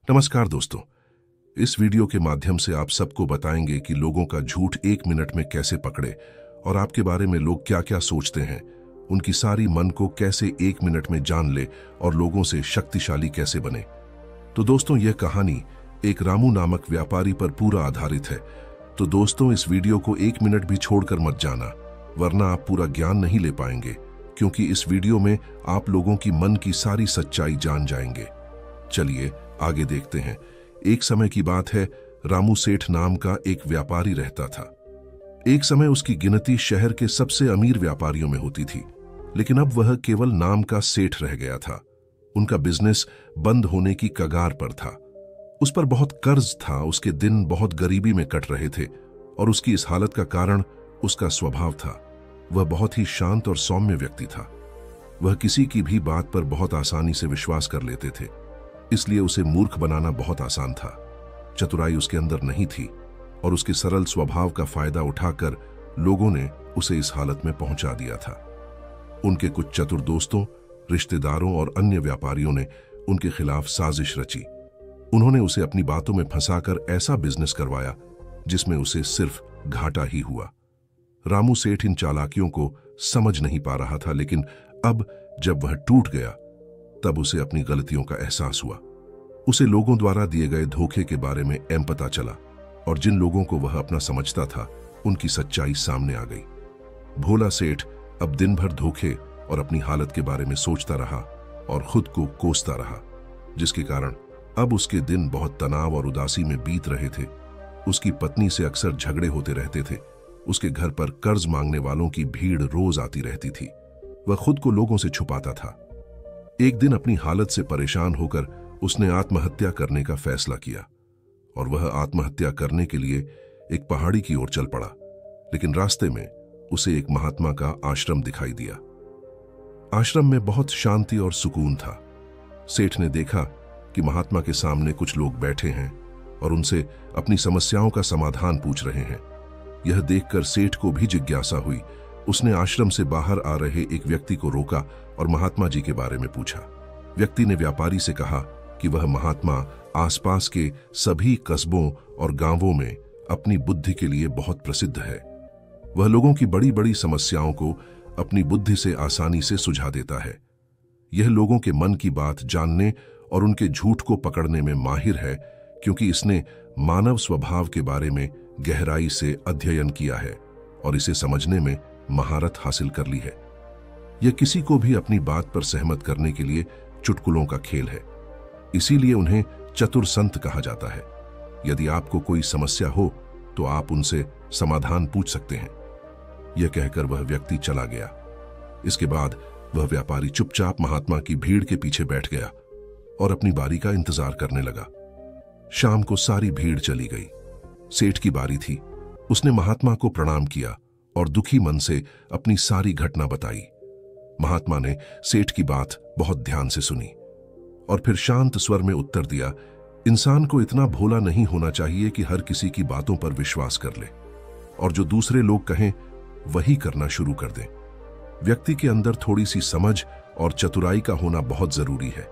नमस्कार दोस्तों। इस वीडियो के माध्यम से आप सबको बताएंगे कि लोगों का झूठ 1 मिनट में कैसे पकड़े और आपके बारे में लोग क्या क्या सोचते हैं, उनकी सारी मन को कैसे 1 मिनट में जान ले और लोगों से शक्तिशाली कैसे बने। तो दोस्तों, यह कहानी एक रामू नामक व्यापारी पर पूरा आधारित है। तो दोस्तों, इस वीडियो को 1 मिनट भी छोड़कर मत जाना, वरना आप पूरा ज्ञान नहीं ले पाएंगे, क्योंकि इस वीडियो में आप लोगों की मन की सारी सच्चाई जान जाएंगे। चलिए आगे देखते हैं। एक समय की बात है, रामू सेठ नाम का एक व्यापारी रहता था। एक समय उसकी गिनती शहर के सबसे अमीर व्यापारियों में होती थी, लेकिन अब वह केवल नाम का सेठ रह गया था। उनका बिजनेस बंद होने की कगार पर था। उस पर बहुत कर्ज था, उसके दिन बहुत गरीबी में कट रहे थे और उसकी इस हालत का कारण उसका स्वभाव था। वह बहुत ही शांत और सौम्य व्यक्ति था। वह किसी की भी बात पर बहुत आसानी से विश्वास कर लेते थे, इसलिए उसे मूर्ख बनाना बहुत आसान था। चतुराई उसके अंदर नहीं थी और उसके सरल स्वभाव का फायदा उठाकर लोगों ने उसे इस हालत में पहुंचा दिया था। उनके कुछ चतुर दोस्तों, रिश्तेदारों और अन्य व्यापारियों ने उनके खिलाफ साजिश रची। उन्होंने उसे अपनी बातों में फंसाकर ऐसा बिजनेस करवाया जिसमें उसे सिर्फ घाटा ही हुआ। रामू सेठ इन चालाकियों को समझ नहीं पा रहा था, लेकिन अब जब वह टूट गया तब उसे अपनी गलतियों का एहसास हुआ। उसे लोगों द्वारा दिए गए धोखे के बारे में पता चला और जिन लोगों को वह अपना समझता था उनकी सच्चाई सामने आ गई। भोला सेठ अब दिन भर धोखे और अपनी हालत के बारे में सोचता रहा और खुद को कोसता रहा, जिसके कारण अब उसके दिन बहुत तनाव और उदासी में बीत रहे थे। उसकी पत्नी से अक्सर झगड़े होते रहते थे। उसके घर पर कर्ज मांगने वालों की भीड़ रोज आती रहती थी। वह खुद को लोगों से छुपाता था। एक दिन अपनी हालत से परेशान होकर उसने आत्महत्या करने का फैसला किया और वह आत्महत्या करने के लिए एक पहाड़ी की ओर चल पड़ा। लेकिन रास्ते में उसे एक महात्मा का आश्रम दिखाई दिया। आश्रम में बहुत शांति और सुकून था। सेठ ने देखा कि महात्मा के सामने कुछ लोग बैठे हैं और उनसे अपनी समस्याओं का समाधान पूछ रहे हैं। यह देखकर सेठ को भी जिज्ञासा हुई। उसने आश्रम से बाहर आ रहे एक व्यक्ति को रोका और महात्मा जी के बारे में पूछा। व्यक्ति ने व्यापारी से कहा कि वह महात्मा आसपास के सभी कस्बों और गांवों में अपनी बुद्धि के लिए बहुत प्रसिद्ध है। वह लोगों की बड़ी बड़ी समस्याओं को अपनी बुद्धि से आसानी से सुलझा देता है। यह लोगों के मन की बात जानने और उनके झूठ को पकड़ने में माहिर है, क्योंकि इसने मानव स्वभाव के बारे में गहराई से अध्ययन किया है और इसे समझने में महारत हासिल कर ली है। यह किसी को भी अपनी बात पर सहमत करने के लिए चुटकुलों का खेल है, इसीलिए उन्हें चतुर संत कहा जाता है। यदि आपको कोई समस्या हो तो आप उनसे समाधान पूछ सकते हैं। यह कहकर वह व्यक्ति चला गया। इसके बाद वह व्यापारी चुपचाप महात्मा की भीड़ के पीछे बैठ गया और अपनी बारी का इंतजार करने लगा। शाम को सारी भीड़ चली गई। सेठ की बारी थी। उसने महात्मा को प्रणाम किया और दुखी मन से अपनी सारी घटना बताई। महात्मा ने सेठ की बात बहुत ध्यान से सुनी और फिर शांत स्वर में उत्तर दिया, इंसान को इतना भोला नहीं होना चाहिए कि हर किसी की बातों पर विश्वास कर ले और जो दूसरे लोग कहें वही करना शुरू कर दे। व्यक्ति के अंदर थोड़ी सी समझ और चतुराई का होना बहुत जरूरी है,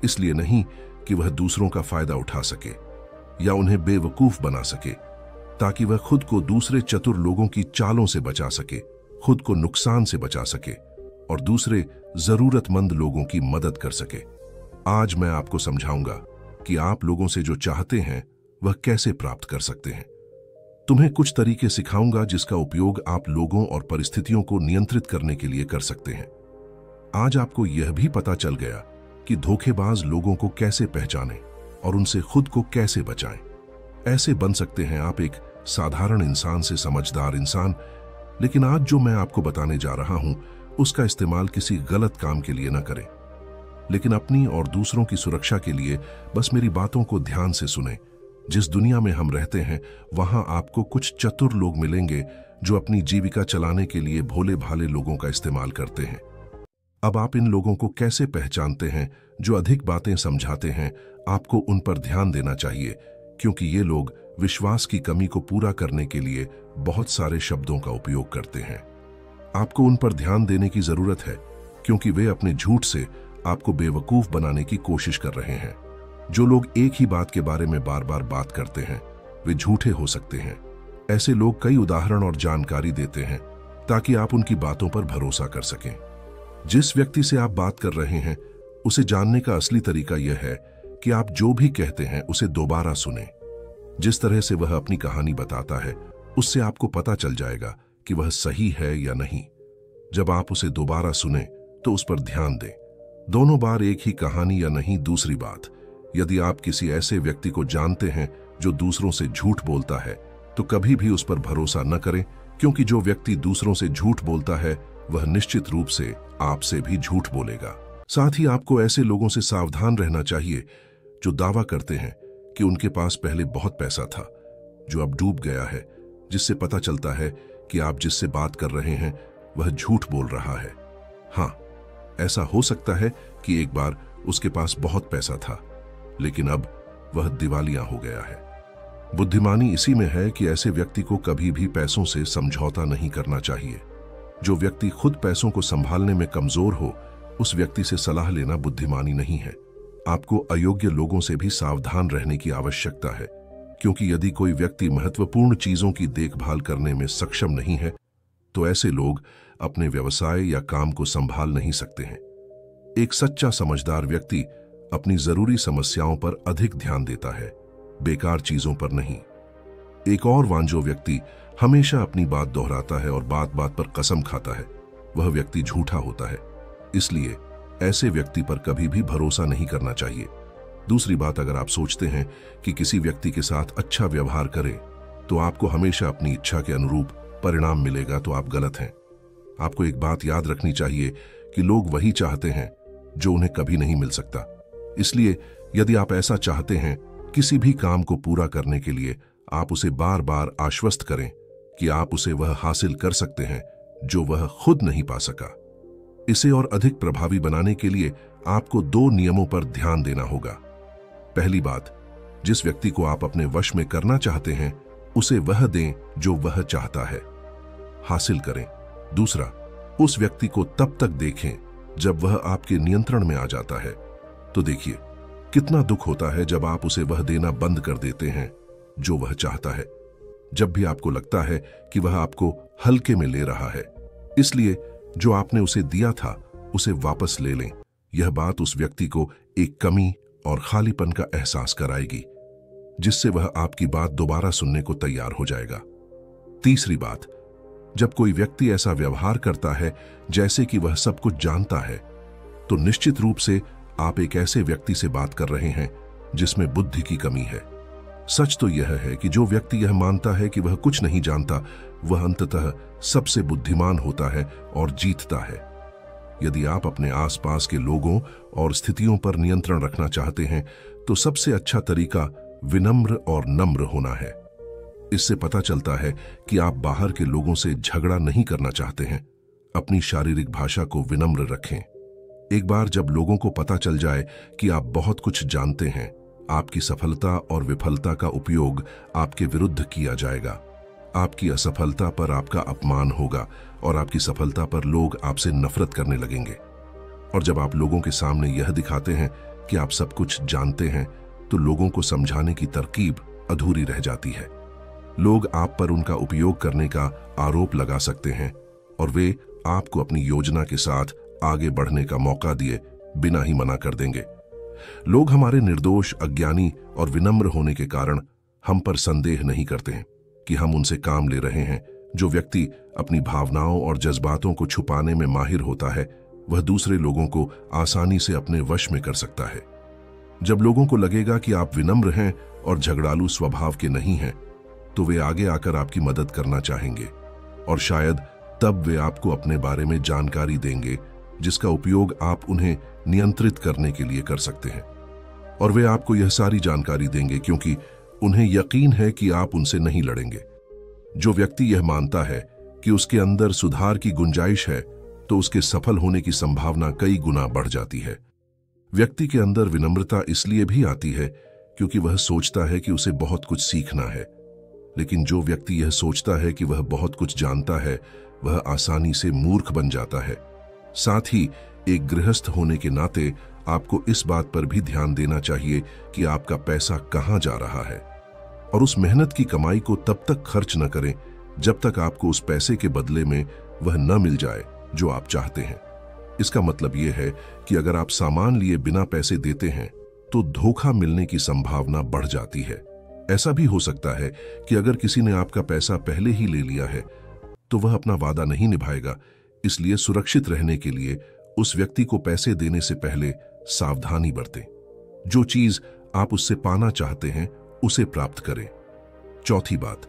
इसलिए नहीं कि वह दूसरों का फायदा उठा सके या उन्हें बेवकूफ बना सके, ताकि वह खुद को दूसरे चतुर लोगों की चालों से बचा सके, खुद को नुकसान से बचा सके और दूसरे जरूरतमंद लोगों की मदद कर सके। आज मैं आपको समझाऊंगा कि आप लोगों से जो चाहते हैं वह कैसे प्राप्त कर सकते हैं। तुम्हें कुछ तरीके सिखाऊंगा जिसका उपयोग आप लोगों और परिस्थितियों को नियंत्रित करने के लिए कर सकते हैं। आज आपको यह भी पता चल गया कि धोखेबाज लोगों को कैसे पहचानें और उनसे खुद को कैसे बचाएं। ऐसे बन सकते हैं आप एक साधारण इंसान से समझदार इंसान। लेकिन आज जो मैं आपको बताने जा रहा हूं उसका इस्तेमाल किसी गलत काम के लिए न करें, लेकिन अपनी और दूसरों की सुरक्षा के लिए बस मेरी बातों को ध्यान से सुनें। जिस दुनिया में हम रहते हैं वहां आपको कुछ चतुर लोग मिलेंगे जो अपनी जीविका चलाने के लिए भोले भाले लोगों का इस्तेमाल करते हैं। अब आप इन लोगों को कैसे पहचानते हैं जो अधिक बातें समझाते हैं? आपको उन पर ध्यान देना चाहिए, क्योंकि ये लोग विश्वास की कमी को पूरा करने के लिए बहुत सारे शब्दों का उपयोग करते हैं। आपको उन पर ध्यान देने की जरूरत है, क्योंकि वे अपने झूठ से आपको बेवकूफ बनाने की कोशिश कर रहे हैं। जो लोग एक ही बात के बारे में बार बार बात करते हैं वे झूठे हो सकते हैं। ऐसे लोग कई उदाहरण और जानकारी देते हैं ताकि आप उनकी बातों पर भरोसा कर सकें। जिस व्यक्ति से आप बात कर रहे हैं उसे जानने का असली तरीका यह है कि आप जो भी कहते हैं उसे दोबारा सुनें। जिस तरह से वह अपनी कहानी बताता है उससे आपको पता चल जाएगा कि वह सही है या नहीं। जब आप उसे दोबारा सुने तो उस पर ध्यान दें। दोनों बार एक ही कहानी या नहीं। दूसरी बात, यदि आप किसी ऐसे व्यक्ति को जानते हैं जो दूसरों से झूठ बोलता है तो कभी भी उस पर भरोसा न करें, क्योंकि जो व्यक्ति दूसरों से झूठ बोलता है वह निश्चित रूप से आपसे भी झूठ बोलेगा। साथ ही आपको ऐसे लोगों से सावधान रहना चाहिए जो दावा करते हैं कि उनके पास पहले बहुत पैसा था जो अब डूब गया है, जिससे पता चलता है कि आप जिससे बात कर रहे हैं वह झूठ बोल रहा है। हाँ, ऐसा हो सकता है कि एक बार उसके पास बहुत पैसा था लेकिन अब वह दिवालिया हो गया है। बुद्धिमानी इसी में है कि ऐसे व्यक्ति को कभी भी पैसों से समझौता नहीं करना चाहिए। जो व्यक्ति खुद पैसों को संभालने में कमजोर हो उस व्यक्ति से सलाह लेना बुद्धिमानी नहीं है। आपको अयोग्य लोगों से भी सावधान रहने की आवश्यकता है, क्योंकि यदि कोई व्यक्ति महत्वपूर्ण चीजों की देखभाल करने में सक्षम नहीं है तो ऐसे लोग अपने व्यवसाय या काम को संभाल नहीं सकते हैं। एक सच्चा समझदार व्यक्ति अपनी जरूरी समस्याओं पर अधिक ध्यान देता है, बेकार चीजों पर नहीं। एक और वांझो व्यक्ति हमेशा अपनी बात दोहराता है और बात बात पर कसम खाता है, वह व्यक्ति झूठा होता है। इसलिए ऐसे व्यक्ति पर कभी भी भरोसा नहीं करना चाहिए। दूसरी बात, अगर आप सोचते हैं कि किसी व्यक्ति के साथ अच्छा व्यवहार करें तो आपको हमेशा अपनी इच्छा के अनुरूप परिणाम मिलेगा, तो आप गलत हैं। आपको एक बात याद रखनी चाहिए कि लोग वही चाहते हैं जो उन्हें कभी नहीं मिल सकता। इसलिए यदि आप ऐसा चाहते हैं, किसी भी काम को पूरा करने के लिए आप उसे बार बार आश्वस्त करें कि आप उसे वह हासिल कर सकते हैं जो वह खुद नहीं पा सका। इसे और अधिक प्रभावी बनाने के लिए आपको 2 नियमों पर ध्यान देना होगा। पहली बात, जिस व्यक्ति को आप अपने वश में करना चाहते हैं उसे वह दें जो वह चाहता है, हासिल करें। दूसरा, उस व्यक्ति को तब तक देखें जब वह आपके नियंत्रण में आ जाता है। तो देखिए कितना दुख होता है जब आप उसे वह देना बंद कर देते हैं जो वह चाहता है, जब भी आपको लगता है कि वह आपको हल्के में ले रहा है। इसलिए जो आपने उसे दिया था उसे वापस ले लें। यह बात उस व्यक्ति को एक कमी और खालीपन का एहसास कराएगी, जिससे वह आपकी बात दोबारा सुनने को तैयार हो जाएगा। तीसरी बात, जब कोई व्यक्ति ऐसा व्यवहार करता है जैसे कि वह सब कुछ जानता है तो निश्चित रूप से आप एक ऐसे व्यक्ति से बात कर रहे हैं जिसमें बुद्धि की कमी है। सच तो यह है कि जो व्यक्ति यह मानता है कि वह कुछ नहीं जानता वह अंततः सबसे बुद्धिमान होता है और जीतता है। यदि आप अपने आसपास के लोगों और स्थितियों पर नियंत्रण रखना चाहते हैं तो सबसे अच्छा तरीका विनम्र और नम्र होना है। इससे पता चलता है कि आप बाहर के लोगों से झगड़ा नहीं करना चाहते हैं। अपनी शारीरिक भाषा को विनम्र रखें। एक बार जब लोगों को पता चल जाए कि आप बहुत कुछ जानते हैं, आपकी सफलता और विफलता का उपयोग आपके विरुद्ध किया जाएगा। आपकी असफलता पर आपका अपमान होगा और आपकी सफलता पर लोग आपसे नफरत करने लगेंगे। और जब आप लोगों के सामने यह दिखाते हैं कि आप सब कुछ जानते हैं तो लोगों को समझाने की तरकीब अधूरी रह जाती है। लोग आप पर उनका उपयोग करने का आरोप लगा सकते हैं और वे आपको अपनी योजना के साथ आगे बढ़ने का मौका दिए बिना ही मना कर देंगे। लोग हमारे निर्दोष, अज्ञानी और विनम्र होने के कारण हम पर संदेह नहीं करते हैं कि हम उनसे काम ले रहे हैं। जो व्यक्ति अपनी भावनाओं और जज्बातों को छुपाने में माहिर होता है वह दूसरे लोगों को आसानी से अपने वश में कर सकता है। जब लोगों को लगेगा कि आप विनम्र हैं और झगड़ालू स्वभाव के नहीं हैं तो वे आगे आकर आपकी मदद करना चाहेंगे और शायद तब वे आपको अपने बारे में जानकारी देंगे जिसका उपयोग आप उन्हें नियंत्रित करने के लिए कर सकते हैं। और वे आपको यह सारी जानकारी देंगे क्योंकि उन्हें यकीन है कि आप उनसे नहीं लड़ेंगे। जो व्यक्ति यह मानता है कि उसके अंदर सुधार की गुंजाइश है तो उसके सफल होने की संभावना कई गुना बढ़ जाती है। व्यक्ति के अंदर विनम्रता इसलिए भी आती है क्योंकि वह सोचता है कि उसे बहुत कुछ सीखना है, लेकिन जो व्यक्ति यह सोचता है कि वह बहुत कुछ जानता है वह आसानी से मूर्ख बन जाता है। साथ ही एक गृहस्थ होने के नाते आपको इस बात पर भी ध्यान देना चाहिए कि आपका पैसा कहां जा रहा है, और उस मेहनत की कमाई को तब तक खर्च न करें जब तक आपको उस पैसे के बदले में वह न मिल जाए जो आप चाहते हैं। इसका मतलब यह है कि अगर आप सामान लिए बिना पैसे देते हैं तो धोखा मिलने की संभावना बढ़ जाती है। ऐसा भी हो सकता है कि अगर किसी ने आपका पैसा पहले ही ले लिया है तो वह अपना वादा नहीं निभाएगा। इसलिए सुरक्षित रहने के लिए उस व्यक्ति को पैसे देने से पहले सावधानी बरतें। जो चीज आप उससे पाना चाहते हैं उसे प्राप्त करें। चौथी बात,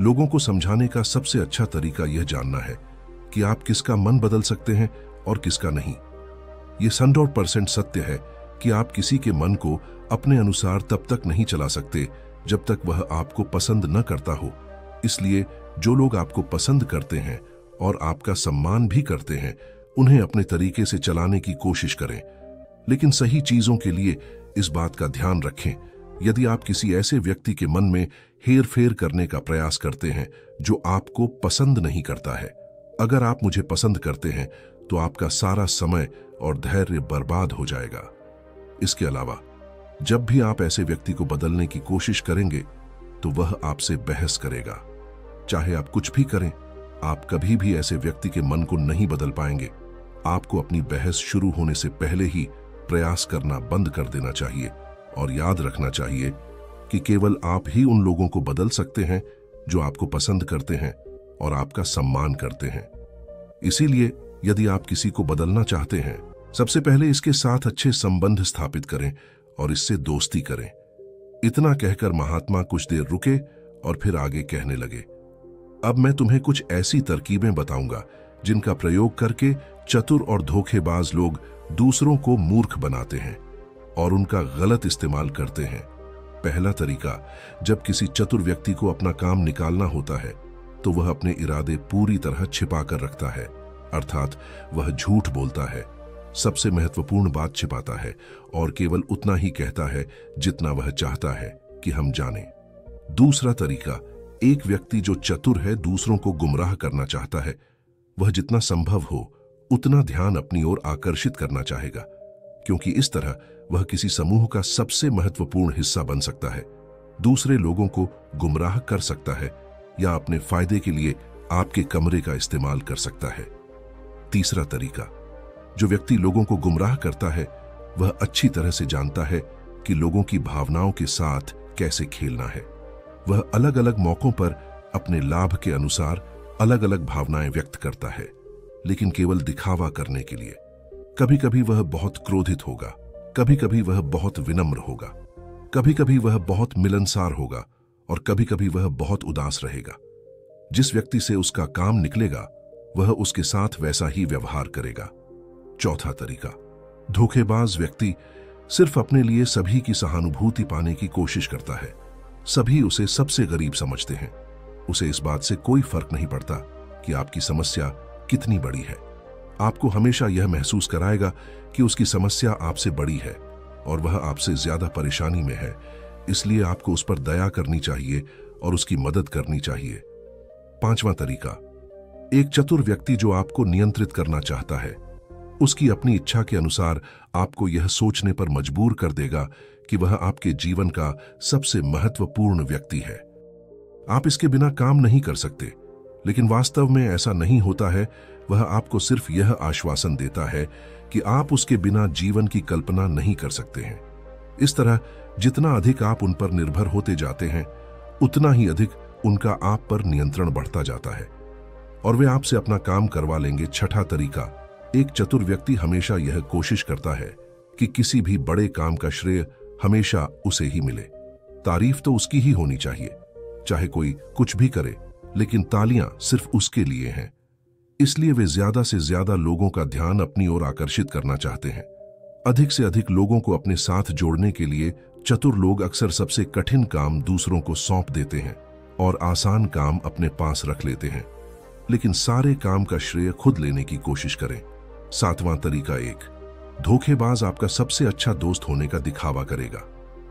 लोगों को समझाने का सबसे अच्छा तरीका यह जानना है कि आप किसका मन बदल सकते हैं और किसका नहीं। यह 100% सत्य है कि आप किसी के मन को अपने अनुसार तब तक नहीं चला सकते जब तक वह आपको पसंद न करता हो। इसलिए जो लोग आपको पसंद करते हैं और आपका सम्मान भी करते हैं, उन्हें अपने तरीके से चलाने की कोशिश करें। लेकिन सही चीजों के लिए इस बात का ध्यान रखें। यदि आप किसी ऐसे व्यक्ति के मन में हेर फेर करने का प्रयास करते हैं जो आपको पसंद नहीं करता है, अगर आप मुझे पसंद करते हैं तो आपका सारा समय और धैर्य बर्बाद हो जाएगा। इसके अलावा जब भी आप ऐसे व्यक्ति को बदलने की कोशिश करेंगे तो वह आपसे बहस करेगा। चाहे आप कुछ भी करें, आप कभी भी ऐसे व्यक्ति के मन को नहीं बदल पाएंगे। आपको अपनी बहस शुरू होने से पहले ही प्रयास करना बंद कर देना चाहिए और याद रखना चाहिए कि केवल आप ही उन लोगों को बदल सकते हैं जो आपको पसंद करते हैं और आपका सम्मान करते हैं। इसीलिए यदि आप किसी को बदलना चाहते हैं, सबसे पहले इसके साथ अच्छे संबंध स्थापित करें और इससे दोस्ती करें। इतना कहकर महात्मा कुछ देर रुके और फिर आगे कहने लगे, अब मैं तुम्हें कुछ ऐसी तरकीबें बताऊंगा जिनका प्रयोग करके चतुर और धोखेबाज लोग दूसरों को मूर्ख बनाते हैं और उनका गलत इस्तेमाल करते हैं। पहला तरीका, जब किसी चतुर व्यक्ति को अपना काम निकालना होता है तो वह अपने इरादे पूरी तरह छिपा कर रखता है, अर्थात वह झूठ बोलता है, सबसे महत्वपूर्ण बात छिपाता है और केवल उतना ही कहता है जितना वह चाहता है कि हम जानें। दूसरा तरीका, एक व्यक्ति जो चतुर है दूसरों को गुमराह करना चाहता है, वह जितना संभव हो उतना ध्यान अपनी ओर आकर्षित करना चाहेगा, क्योंकि इस तरह वह किसी समूह का सबसे महत्वपूर्ण हिस्सा बन सकता है, दूसरे लोगों को गुमराह कर सकता है या अपने फायदे के लिए आपके कमरे का इस्तेमाल कर सकता है। तीसरा तरीका, जो व्यक्ति लोगों को गुमराह करता है वह अच्छी तरह से जानता है कि लोगों की भावनाओं के साथ कैसे खेलना है। वह अलग अलग मौकों पर अपने लाभ के अनुसार अलग अलग भावनाएं व्यक्त करता है, लेकिन केवल दिखावा करने के लिए। कभी कभी वह बहुत क्रोधित होगा, कभी कभी वह बहुत विनम्र होगा, कभी कभी वह बहुत मिलनसार होगा और कभी कभी वह बहुत उदास रहेगा। जिस व्यक्ति से उसका काम निकलेगा वह उसके साथ वैसा ही व्यवहार करेगा। चौथा तरीका, धोखेबाज व्यक्ति सिर्फ अपने लिए सभी की सहानुभूति पाने की कोशिश करता है। सभी उसे सबसे गरीब समझते हैं। उसे इस बात से कोई फर्क नहीं पड़ता कि आपकी समस्या कितनी बड़ी है। आपको हमेशा यह महसूस कराएगा कि उसकी समस्या आपसे बड़ी है और वह आपसे ज्यादा परेशानी में है, इसलिए आपको उस पर दया करनी चाहिए और उसकी मदद करनी चाहिए। पांचवा तरीका, एक चतुर व्यक्ति जो आपको नियंत्रित करना चाहता है, उसकी अपनी इच्छा के अनुसार आपको यह सोचने पर मजबूर कर देगा कि वह आपके जीवन का सबसे महत्वपूर्ण व्यक्ति है। आप इसके बिना काम नहीं कर सकते, लेकिन वास्तव में ऐसा नहीं होता है। वह आपको सिर्फ यह आश्वासन देता है कि आप उसके बिना जीवन की कल्पना नहीं कर सकते हैं। इस तरह जितना अधिक आप उन पर निर्भर होते जाते हैं, उतना ही अधिक उनका आप पर नियंत्रण बढ़ता जाता है और वे आपसे अपना काम करवा लेंगे। छठा तरीका, एक चतुर व्यक्ति हमेशा यह कोशिश करता है कि किसी भी बड़े काम का श्रेय हमेशा उसे ही मिले। तारीफ तो उसकी ही होनी चाहिए, चाहे कोई कुछ भी करे, लेकिन तालियां सिर्फ उसके लिए हैं। इसलिए वे ज्यादा से ज्यादा लोगों का ध्यान अपनी ओर आकर्षित करना चाहते हैं। अधिक से अधिक लोगों को अपने साथ जोड़ने के लिए चतुर लोग अक्सर सबसे कठिन काम दूसरों को सौंप देते हैं और आसान काम अपने पास रख लेते हैं, लेकिन सारे काम का श्रेय खुद लेने की कोशिश करें। सातवां तरीका, एक धोखेबाज आपका सबसे अच्छा दोस्त होने का दिखावा करेगा।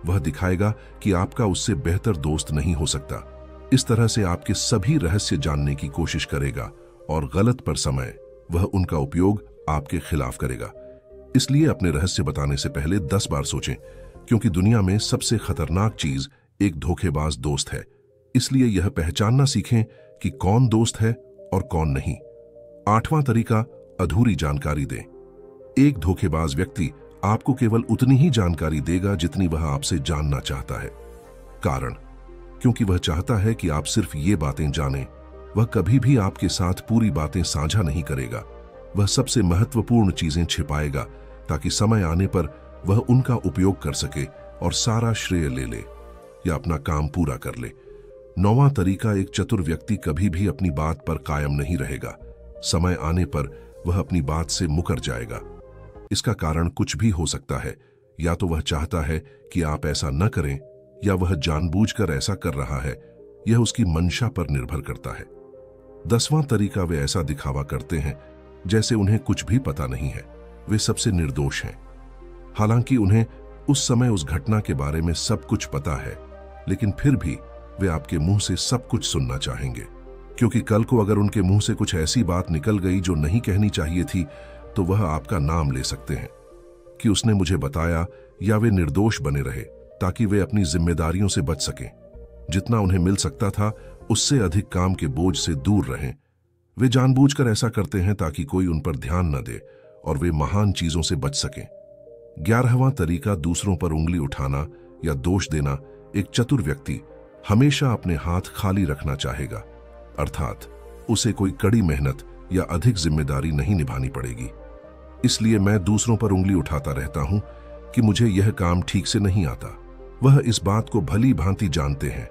वह दिखाएगा कि आपका उससे बेहतर दोस्त नहीं हो सकता। इस तरह से आपके सभी रहस्य जानने की कोशिश करेगा और गलत पर समय वह उनका उपयोग आपके खिलाफ करेगा। इसलिए अपने रहस्य बताने से पहले 10 बार सोचें, क्योंकि दुनिया में सबसे खतरनाक चीज एक धोखेबाज दोस्त है। इसलिए यह पहचानना सीखें कि कौन दोस्त है और कौन नहीं। 8वां तरीका, अधूरी जानकारी दें। एक धोखेबाज व्यक्ति आपको केवल उतनी ही जानकारी देगा जितनी वह आपसे जानना चाहता है। कारण, क्योंकि वह चाहता है कि आप सिर्फ ये बातें जानें। वह कभी भी आपके साथ पूरी बातें साझा नहीं करेगा। वह सबसे महत्वपूर्ण चीजें छिपाएगा ताकि समय आने पर वह उनका उपयोग कर सके और सारा श्रेय ले ले या अपना काम पूरा कर ले। 9वां तरीका, एक चतुर व्यक्ति कभी भी अपनी बात पर कायम नहीं रहेगा। समय आने पर वह अपनी बात से मुकर जाएगा। इसका कारण कुछ भी हो सकता है। या तो वह चाहता है कि आप ऐसा न करें, या वह जानबूझकर ऐसा कर रहा है। यह उसकी मंशा पर निर्भर करता है। 10वां तरीका, वे ऐसा दिखावा करते हैं जैसे उन्हें कुछ भी पता नहीं है। वे सबसे निर्दोष हैं। हालांकि उन्हें उस समय उस घटना के बारे में सब कुछ पता है, लेकिन फिर भी वे आपके मुंह से सब कुछ सुनना चाहेंगे, क्योंकि कल को अगर उनके मुंह से कुछ ऐसी बात निकल गई जो नहीं कहनी चाहिए थी, तो वह आपका नाम ले सकते हैं कि उसने मुझे बताया, या वे निर्दोष बने रहे ताकि वे अपनी जिम्मेदारियों से बच सकें। जितना उन्हें मिल सकता था उससे अधिक काम के बोझ से दूर रहें। वे जानबूझकर ऐसा करते हैं ताकि कोई उन पर ध्यान न दे और वे महान चीजों से बच सकें। 11वां तरीका, दूसरों पर उंगली उठाना या दोष देना। एक चतुर व्यक्ति हमेशा अपने हाथ खाली रखना चाहेगा, अर्थात उसे कोई कड़ी मेहनत या अधिक जिम्मेदारी नहीं निभानी पड़ेगी। इसलिए मैं दूसरों पर उंगली उठाता रहता हूं कि मुझे यह काम ठीक से नहीं आता। वह इस बात को भली भांति जानते हैं।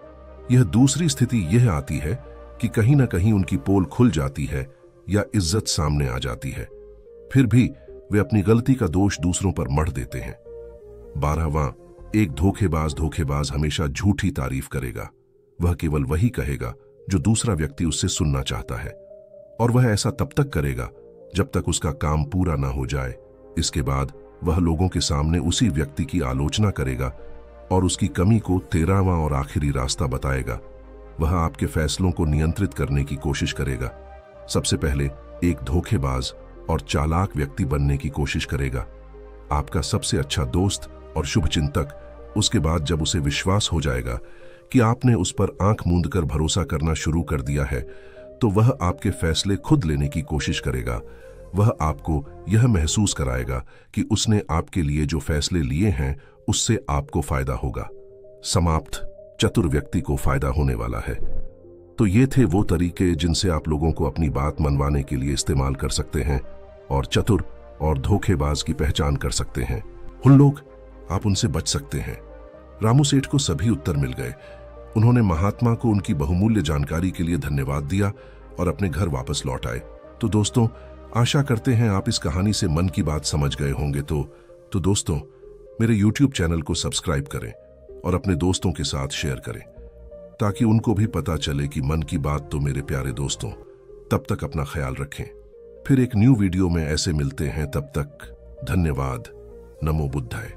यह दूसरी स्थिति यह आती है कि कहीं ना कहीं उनकी पोल खुल जाती है या इज्जत सामने आ जाती है। फिर भी वे अपनी गलती का दोष दूसरों पर मढ़ देते हैं। 12वां, एक धोखेबाज हमेशा झूठी तारीफ करेगा। वह केवल वही कहेगा जो दूसरा व्यक्ति उससे सुनना चाहता है, और वह ऐसा तब तक करेगा जब तक उसका काम पूरा ना हो जाए। इसके बाद वह लोगों के सामने उसी व्यक्ति की आलोचना करेगा और उसकी कमी को 13वां और आखिरी रास्ता बताएगा। वह आपके फैसलों को नियंत्रित करने की कोशिश करेगा। सबसे पहले एक धोखेबाज और चालाक व्यक्ति बनने की कोशिश करेगा, आपका सबसे अच्छा दोस्त और शुभचिंतक। उसके बाद जब उसे विश्वास हो जाएगा कि आपने उस पर आंख मूंदकर भरोसा करना शुरू कर दिया है, तो वह आपके फैसले खुद लेने की कोशिश करेगा। वह आपको यह महसूस कराएगा कि उसने आपके लिए जो फैसले लिए हैं उससे आपको फायदा होगा। समाप्त। चतुर व्यक्ति को फायदा होने वाला है। तो ये थे वो तरीके जिनसे आप लोगों को अपनी बात मनवाने के लिए इस्तेमाल कर सकते हैं और चतुर और धोखेबाज की पहचान कर सकते हैं। उन लोग, आप उनसे बच सकते हैं। रामू सेठ को सभी उत्तर मिल गए। उन्होंने महात्मा को उनकी बहुमूल्य जानकारी के लिए धन्यवाद दिया और अपने घर वापस लौट आए। तो दोस्तों, आशा करते हैं आप इस कहानी से मन की बात समझ गए होंगे। तो दोस्तों, मेरे YouTube चैनल को सब्सक्राइब करें और अपने दोस्तों के साथ शेयर करें, ताकि उनको भी पता चले कि मन की बात। तो मेरे प्यारे दोस्तों, तब तक अपना ख्याल रखें। फिर एक न्यू वीडियो में ऐसे मिलते हैं। तब तक धन्यवाद। नमो बुद्धाय।